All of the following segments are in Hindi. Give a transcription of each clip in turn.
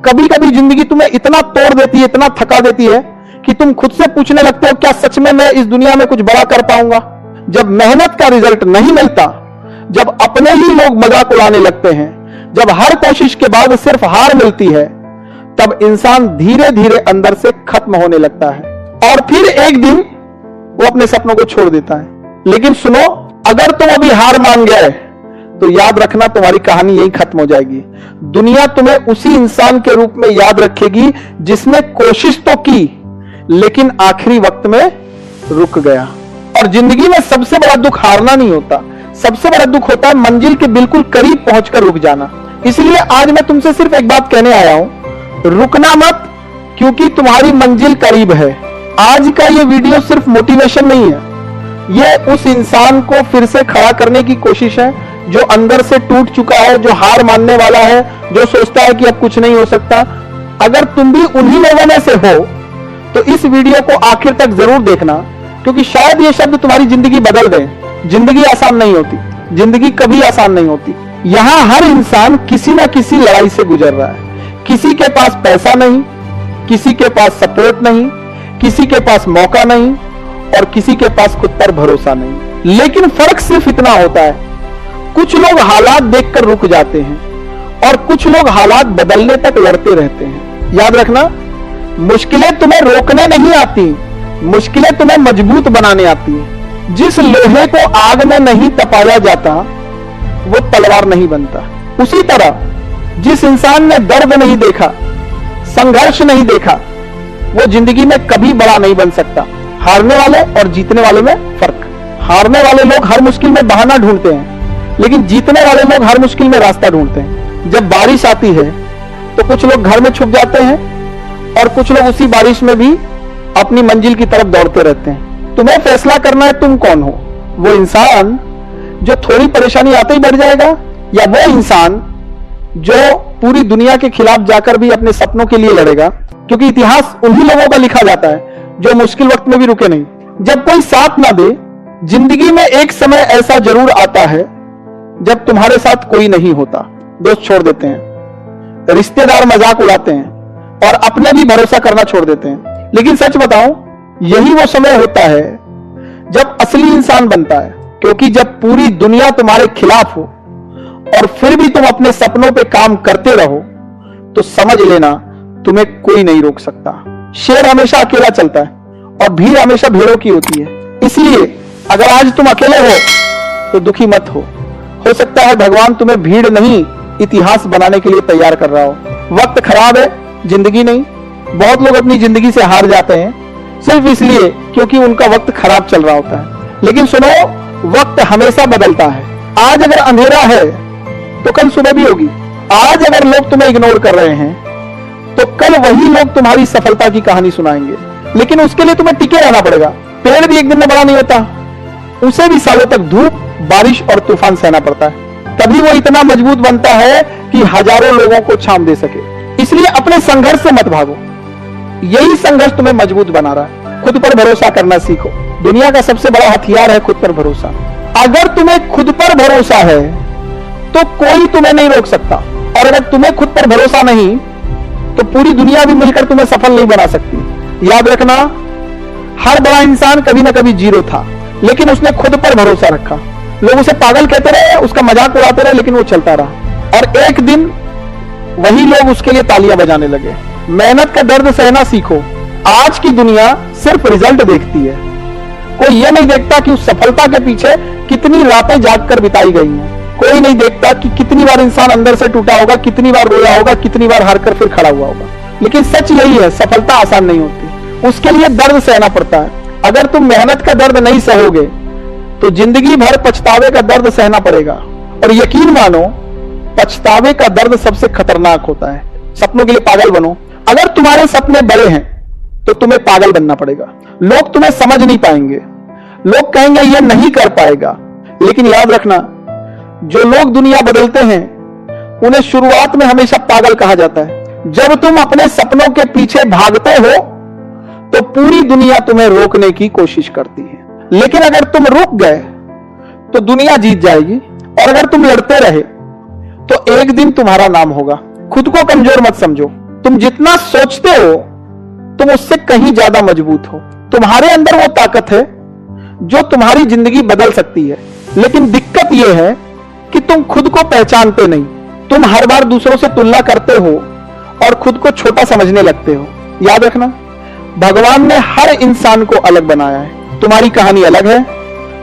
कभी कभी जिंदगी तुम्हें इतना तोड़ देती है, इतना थका देती है कि तुम खुद से पूछने लगते हो क्या सच में मैं इस दुनिया में कुछ बड़ा कर पाऊंगा। जब मेहनत का रिजल्ट नहीं मिलता, जब अपने ही लोग मजाक उड़ाने लगते हैं, जब हर कोशिश के बाद सिर्फ हार मिलती है, तब इंसान धीरे धीरे अंदर से खत्म होने लगता है और फिर एक दिन वो अपने सपनों को छोड़ देता है। लेकिन सुनो, अगर तुम अभी हार मान गए तो याद रखना तुम्हारी कहानी यही खत्म हो जाएगी। दुनिया तुम्हें उसी इंसान के रूप में याद रखेगी जिसने कोशिश तो की लेकिन आखिरी वक्त में रुक गया। और जिंदगी में सबसे बड़ा दुख हारना नहीं होता, सबसे बड़ा दुख होता है मंजिल के बिल्कुल करीब पहुंचकर रुक जाना। इसलिए आज मैं तुमसे सिर्फ एक बात कहने आया हूं, रुकना मत, क्योंकि तुम्हारी मंजिल करीब है। आज का ये वीडियो सिर्फ मोटिवेशन नहीं है, ये उस इंसान को फिर से खड़ा करने की कोशिश है जो अंदर से टूट चुका है, जो हार मानने वाला है, जो सोचता है कि अब कुछ नहीं हो सकता। अगर तुम भी उन्हीं लोगों में से हो तो इस वीडियो को आखिर तक जरूर देखना, क्योंकि शायद ये शब्द तुम्हारी जिंदगी बदल दें। जिंदगी आसान नहीं होती, जिंदगी कभी आसान नहीं होती। यहां हर इंसान किसी ना किसी लड़ाई से गुजर रहा है। किसी के पास पैसा नहीं, किसी के पास सपोर्ट नहीं, किसी के पास मौका नहीं और किसी के पास खुद पर भरोसा नहीं। लेकिन फर्क सिर्फ इतना होता है, कुछ लोग हालात देखकर रुक जाते हैं और कुछ लोग हालात बदलने तक लड़ते रहते हैं। याद रखना, मुश्किलें तुम्हें रोकने नहीं आती, मुश्किलें तुम्हें मजबूत बनाने आती हैं। जिस लोहे को आग में नहीं तपाया जाता वो तलवार नहीं बनता। उसी तरह जिस इंसान ने दर्द नहीं देखा, संघर्ष नहीं देखा, वो जिंदगी में कभी बड़ा नहीं बन सकता। हारने वाले और जीतने वाले में फर्क। हारने वाले लोग हर मुश्किल में बहाना ढूंढते हैं, लेकिन जीतने वाले लोग हर मुश्किल में रास्ता ढूंढते हैं। जब बारिश आती है तो कुछ लोग घर में छुप जाते हैं और कुछ लोग उसी बारिश में भी अपनी मंजिल की तरफ दौड़ते रहते हैं। तुम्हें फैसला करना है तुम कौन हो, वो इंसान जो थोड़ी परेशानी आते ही बढ़ जाएगा, या वो इंसान जो पूरी दुनिया के खिलाफ जाकर भी अपने सपनों के लिए लड़ेगा। क्योंकि इतिहास उन्हीं लोगों का लिखा जाता है जो मुश्किल वक्त में भी रुके नहीं। जब कोई साथ ना दे, जिंदगी में एक समय ऐसा जरूर आता है जब तुम्हारे साथ कोई नहीं होता। दोस्त छोड़ देते हैं, रिश्तेदार मजाक उड़ाते हैं और अपने भी भरोसा करना छोड़ देते हैं। लेकिन सच बताऊं, यही वो समय होता है जब असली इंसान बनता है। क्योंकि जब पूरी दुनिया तुम्हारे खिलाफ हो और फिर भी तुम अपने सपनों पे काम करते रहो तो समझ लेना तुम्हें कोई नहीं रोक सकता। शेर हमेशा अकेला चलता है और भीड़ हमेशा भेड़ों की होती है। इसलिए अगर आज तुम अकेले हो तो दुखी मत हो सकता है भगवान तुम्हें भीड़ नहीं इतिहास बनाने के लिए तैयार कर रहा हो। वक्त खराब है, जिंदगी नहीं। बहुत लोग अपनी जिंदगी से हार जाते हैं सिर्फ इसलिए क्योंकि उनका वक्त खराब चल रहा होता है। लेकिन सुनो, वक्त हमेशा बदलता है। आज अगर अंधेरा है तो कल सुबह भी होगी। आज अगर लोग तुम्हें इग्नोर कर रहे हैं तो कल वही लोग तुम्हारी सफलता की कहानी सुनाएंगे। लेकिन उसके लिए तुम्हें टिके रहना पड़ेगा। पेड़ भी एक दिन में बड़ा नहीं होता, उसे भी सालों तक धूप, बारिश और तूफान सहना पड़ता है। तभी वो इतना मजबूत बनता है कि हजारों लोगों को छांव दे सके। इसलिए अपने संघर्ष से मत भागो, यही संघर्ष तुम्हें मजबूत बना रहा है। खुद पर भरोसा करना सीखो। दुनिया का सबसे बड़ा हथियार है खुद पर भरोसा। अगर तुम्हें खुद पर भरोसा है तो कोई तुम्हें नहीं रोक सकता, और अगर तुम्हें खुद पर भरोसा नहीं तो पूरी दुनिया भी मिलकर तुम्हें सफल नहीं बना सकती। याद रखना, हर बड़ा इंसान कभी ना कभी जीरो था, लेकिन उसने खुद पर भरोसा रखा। लोग उसे पागल कहते रहे, उसका मजाक उड़ाते रहे, लेकिन वो चलता रहा और एक दिन वही लोग उसके लिए तालियां बजाने लगे। मेहनत का दर्द सहना सीखो। आज की दुनिया सिर्फ रिजल्ट देखती है, कोई ये नहीं देखता कि उस सफलता के पीछे कितनी रातें जागकर बिताई गई हैं। कोई नहीं देखता कि कितनी बार इंसान अंदर से टूटा होगा, कितनी बार रोया होगा, कितनी बार हारकर फिर खड़ा हुआ होगा। लेकिन सच यही है, सफलता आसान नहीं होती, उसके लिए दर्द सहना पड़ता है। अगर तुम मेहनत का दर्द नहीं सहोगे तो जिंदगी भर पछतावे का दर्द सहना पड़ेगा। और यकीन मानो, पछतावे का दर्द सबसे खतरनाक होता है। सपनों के लिए पागल बनो। अगर तुम्हारे सपने बड़े हैं तो तुम्हें पागल बनना पड़ेगा। लोग तुम्हें समझ नहीं पाएंगे, लोग कहेंगे ये नहीं कर पाएगा। लेकिन याद रखना, जो लोग दुनिया बदलते हैं उन्हें शुरुआत में हमेशा पागल कहा जाता है। जब तुम अपने सपनों के पीछे भागते हो तो पूरी दुनिया तुम्हें रोकने की कोशिश करती है, लेकिन अगर तुम रुक गए तो दुनिया जीत जाएगी। और अगर तुम लड़ते रहे तो एक दिन तुम्हारा नाम होगा। खुद को कमजोर मत समझो, तुम जितना सोचते हो तुम उससे कहीं ज्यादा मजबूत हो। तुम्हारे अंदर वो ताकत है जो तुम्हारी जिंदगी बदल सकती है। लेकिन दिक्कत यह है कि तुम खुद को पहचानते नहीं। तुम हर बार दूसरों से तुलना करते हो और खुद को छोटा समझने लगते हो। याद रखना, भगवान ने हर इंसान को अलग बनाया है। तुम्हारी कहानी अलग है,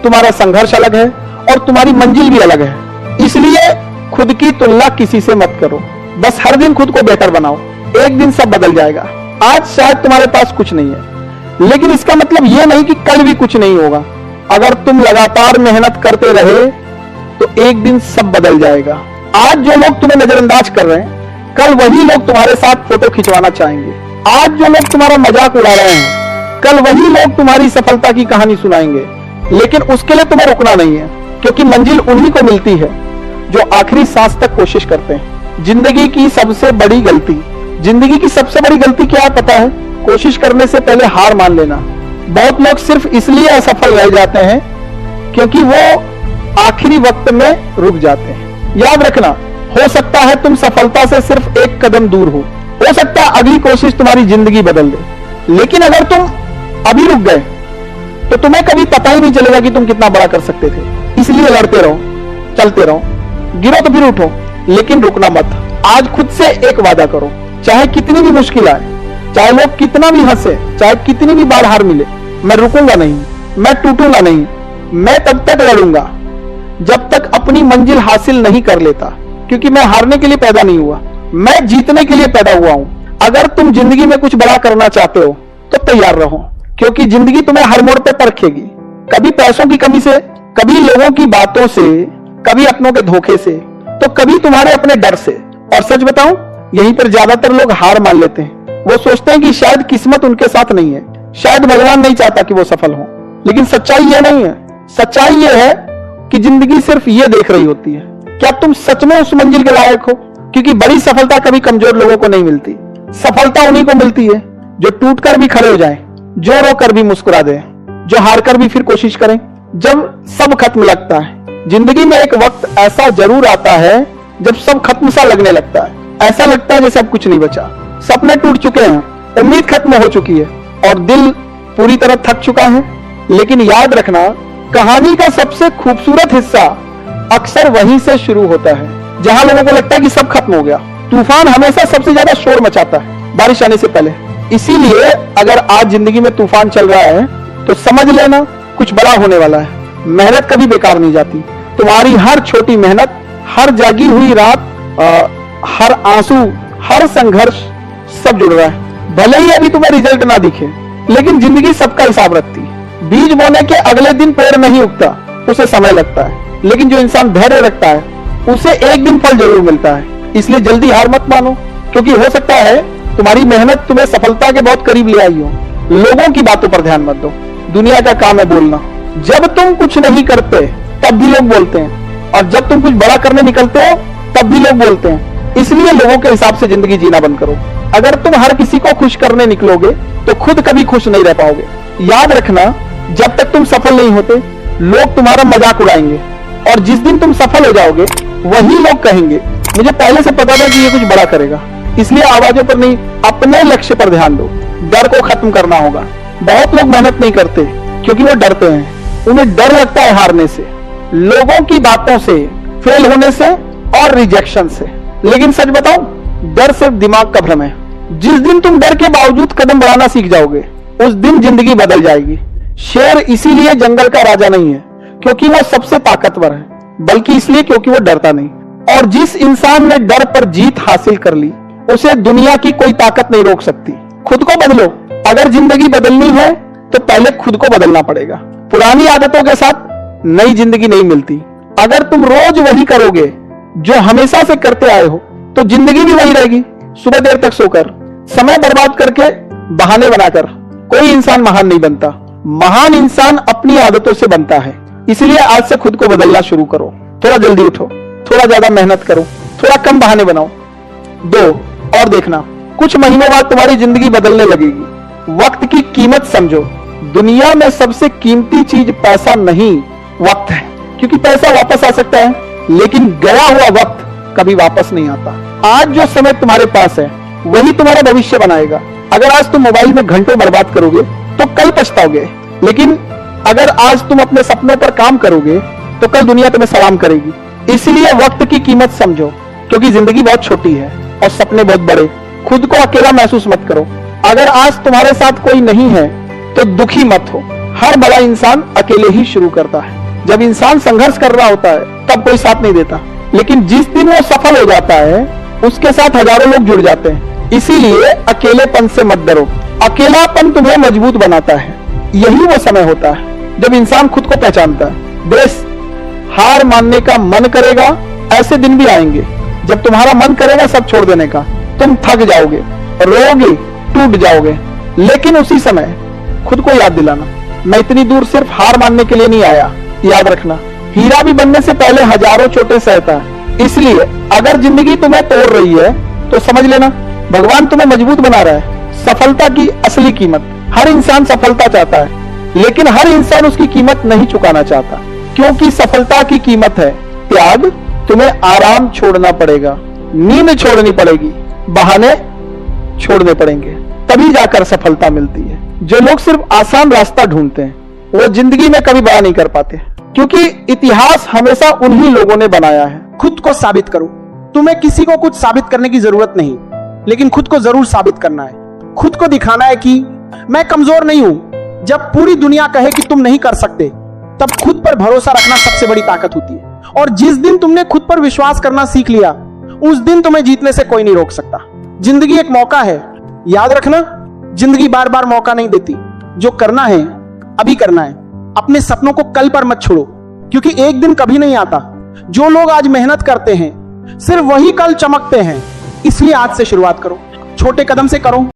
तुम्हारा संघर्ष अलग है और तुम्हारी मंजिल भी अलग है। इसलिए खुद की तुलना किसी से मत करो। बस हर दिन खुद को बेहतर बनाओ। एक दिन सब बदल जाएगा। आज शायद तुम्हारे पास कुछ नहीं है, लेकिन इसका मतलब यह नहीं कि कल भी कुछ नहीं होगा। अगर तुम लगातार मेहनत करते रहे तो एक दिन सब बदल जाएगा। आज जो लोग तुम्हें नजरअंदाज कर रहे हैं, कल वही लोग तुम्हारे साथ फोटो खिंचवाना चाहेंगे। आज जो लोग तुम्हारा मजाक उड़ा रहे हैं, कल वही लोग तुम्हारी सफलता की कहानी सुनाएंगे। लेकिन उसके लिए तुम्हें रुकना नहीं है, क्योंकि मंजिल उन्हीं को मिलती है जो आखिरी सांस तक कोशिश करते हैं। जिंदगी की सबसे बड़ी गलती क्या है पता है? कोशिश करने से पहले हार मान लेना। बहुत लोग सिर्फ इसलिए असफल रह जाते हैं क्योंकि वो आखिरी वक्त में रुक जाते हैं। याद रखना, हो सकता है तुम सफलता से सिर्फ एक कदम दूर हो सकता है अगली कोशिश तुम्हारी जिंदगी बदल दे। लेकिन अगर तुम अभी रुक गए तो तुम्हें कभी पता ही नहीं चलेगा कि तुम कितना बड़ा कर सकते थे। इसलिए लड़ते रहो, चलते रहो, गिरो तो फिर उठो, लेकिन रुकना मत। आज खुद से एक वादा करो, चाहे कितनी भी मुश्किल आए, चाहे लोग कितना भी हंसे, चाहे कितनी भी बार हार मिले, मैं रुकूंगा नहीं, मैं टूटूंगा नहीं। मैं तब तक लड़ूंगा जब तक अपनी मंजिल हासिल नहीं कर लेता, क्योंकि मैं हारने के लिए पैदा नहीं हुआ, मैं जीतने के लिए पैदा हुआ हूं। अगर तुम जिंदगी में कुछ बड़ा करना चाहते हो तो तैयार रहो, क्योंकि जिंदगी तुम्हें हर मोड़ पर परखेगी। कभी पैसों की कमी से, कभी लोगों की बातों से, कभी अपनों के धोखे से, तो कभी तुम्हारे अपने डर से। और सच बताऊं, यहीं पर ज्यादातर लोग हार मान लेते हैं। वो सोचते हैं कि शायद किस्मत उनके साथ नहीं है, शायद भगवान नहीं चाहता कि वो सफल हो। लेकिन सच्चाई यह नहीं है। सच्चाई यह है कि जिंदगी सिर्फ ये देख रही होती है क्या तुम सच में उस मंजिल के लायक हो। क्योंकि बड़ी सफलता कभी कमजोर लोगों को नहीं मिलती। सफलता उन्हीं को मिलती है जो टूटकर भी खड़े हो जाएं, जो रोकर भी मुस्कुरा दे, जो हारकर भी फिर कोशिश करें। जब सब खत्म लगता है, जिंदगी में एक वक्त ऐसा जरूर आता है जब सब खत्म सा लगने लगता है। ऐसा लगता है जैसे अब कुछ नहीं बचा, सपने टूट चुके हैं, उम्मीद खत्म हो चुकी है और दिल पूरी तरह थक चुका है। लेकिन याद रखना, कहानी का सबसे खूबसूरत हिस्सा अक्सर वहीं से शुरू होता है जहां लोगों को लगता है कि सब खत्म हो गया। तूफान हमेशा सबसे ज्यादा शोर मचाता है बारिश आने से पहले। इसीलिए अगर आज जिंदगी में तूफान चल रहा है तो समझ लेना कुछ बड़ा होने वाला है। मेहनत कभी बेकार नहीं जाती। तुम्हारी हर छोटी मेहनत, हर जागी हुई रात, हर आंसू, हर संघर्ष सब जुड़ रहा है। भले ही अभी तुम्हें रिजल्ट ना दिखे, लेकिन जिंदगी सबका हिसाब रखती है। बीज बोने के अगले दिन पेड़ नहीं उगता, उसे समय लगता है। लेकिन जो इंसान धैर्य रखता है उसे एक दिन फल जरूर मिलता है। इसलिए जल्दी हार मत मानो, क्योंकि हो सकता है तुम्हारी मेहनत तुम्हें सफलता के बहुत करीब ले आई हो। लोगों की बातों पर ध्यान मत दो, दुनिया का काम है बोलना। जब तुम कुछ नहीं करते तब भी लोग बोलते हैं, और जब तुम कुछ बड़ा करने निकलते हो तब भी लोग बोलते हैं। इसलिए लोगों के हिसाब से जिंदगी जीना बंद करो। अगर तुम हर किसी को खुश करने निकलोगे तो खुद कभी खुश नहीं रह पाओगे। याद रखना, जब तक तुम सफल नहीं होते लोग तुम्हारा मजाक उड़ाएंगे, और जिस दिन तुम सफल हो जाओगे वही लोग कहेंगे मुझे पहले से पता था कि ये कुछ बड़ा करेगा। इसलिए आवाजों पर नहीं, अपने लक्ष्य पर ध्यान दो। डर को खत्म करना होगा। बहुत लोग मेहनत नहीं करते क्योंकि वो डरते हैं। उन्हें डर लगता है हारने से, लोगों की बातों से, फेल होने से और रिजेक्शन से। लेकिन सच बताऊं, डर सिर्फ दिमाग का भ्रम है। जिस दिन तुम डर के बावजूद कदम बढ़ाना सीख जाओगे उस दिन जिंदगी बदल जाएगी। शेर इसीलिए जंगल का राजा नहीं है क्योंकि वो सबसे ताकतवर है, बल्कि इसलिए क्योंकि वो डरता नहीं। और जिस इंसान ने डर पर जीत हासिल कर ली उसे दुनिया की कोई ताकत नहीं रोक सकती। खुद को बदलो। अगर जिंदगी बदलनी है तो पहले खुद को बदलना पड़ेगा। पुरानी आदतों के साथ नई जिंदगी नहीं मिलती। अगर तुम रोज वही करोगे जो हमेशा से करते आए हो तो जिंदगी भी वही रहेगी। सुबह देर तक सोकर, समय बर्बाद करके, बहाने बनाकर कोई इंसान महान नहीं बनता। महान इंसान अपनी आदतों से बनता है। इसलिए आज से खुद को बदलना शुरू करो। थोड़ा जल्दी उठो, थोड़ा ज्यादा मेहनत करो, थोड़ा कम बहाने बनाओ। और देखना, कुछ महीनों बाद तुम्हारी जिंदगी बदलने लगेगी। वक्त की कीमत समझो। दुनिया में सबसे कीमती चीज पैसा नहीं, वक्त है। क्योंकि पैसा वापस आ सकता है, लेकिन गया हुआ वक्त कभी वापस नहीं आता। आज जो समय तुम्हारे पास है वही तुम्हारा भविष्य बनाएगा। अगर आज तुम मोबाइल में घंटों बर्बाद करोगे तो कल पछताओगे, लेकिन अगर आज तुम अपने सपनों पर काम करोगे तो कल दुनिया तुम्हें सलाम करेगी। इसलिए वक्त की कीमत समझो, क्योंकि जिंदगी बहुत छोटी है और सपने बहुत बड़े। खुद को अकेला महसूस मत करो। अगर आज तुम्हारे साथ कोई नहीं है तो दुखी मत हो। हर बड़ा इंसान अकेले ही शुरू करता है। जब इंसान संघर्ष कर रहा होता है तब कोई साथ नहीं देता, लेकिन जिस दिन वो सफल हो जाता है उसके साथ हजारों लोग जुड़ जाते हैं। इसीलिए अकेलेपन से मत डरो। अकेलापन तुम्हें मजबूत बनाता है। यही वो समय होता है जब इंसान खुद को पहचानता है। बेस हार मानने का मन करेगा, ऐसे दिन भी आएंगे जब तुम्हारा मन करेगा सब छोड़ देने का। तुम थक जाओगे, रोगे, टूट जाओगे, लेकिन उसी समय खुद को याद दिलाना, मैं इतनी दूर सिर्फ हार मानने के लिए नहीं आया। याद रखना, हीरा भी बनने से पहले हजारों चोटें सहता है। इसलिए अगर जिंदगी तुम्हें तोड़ रही है तो समझ लेना भगवान तुम्हें मजबूत बना रहा है। सफलता की असली कीमत, हर इंसान सफलता चाहता है, लेकिन हर इंसान उसकी कीमत नहीं चुकाना चाहता, क्योंकि सफलता की कीमत है त्याग। तुम्हें आराम छोड़ना पड़ेगा, नींद छोड़नी पड़ेगी, बहाने छोड़ने पड़ेंगे, तभी जाकर सफलता मिलती है। जो लोग सिर्फ आसान रास्ता ढूंढते हैं वो जिंदगी में कभी बड़ा नहीं कर पाते, क्योंकि इतिहास हमेशा उन्हीं लोगों ने बनाया है। खुद को साबित करो। तुम्हें किसी को कुछ साबित करने की जरूरत नहीं, लेकिन खुद को जरूर साबित करना है। खुद को दिखाना है कि मैं कमजोर नहीं हूं। जब पूरी दुनिया कहे कि तुम नहीं कर सकते, तब खुद पर भरोसा रखना सबसे बड़ी ताकत होती है। और जिस दिन तुमने खुद पर विश्वास करना सीख लिया, उस दिन तुम्हें जीतने से कोई नहीं रोक सकता। जिंदगी एक मौका है, याद रखना, जिंदगी बार बार मौका नहीं देती। जो करना है अभी करना है। अपने सपनों को कल पर मत छोड़ो, क्योंकि एक दिन कभी नहीं आता। जो लोग आज मेहनत करते हैं सिर्फ वही कल चमकते हैं। इसलिए आज से शुरुआत करो, छोटे कदम से करो।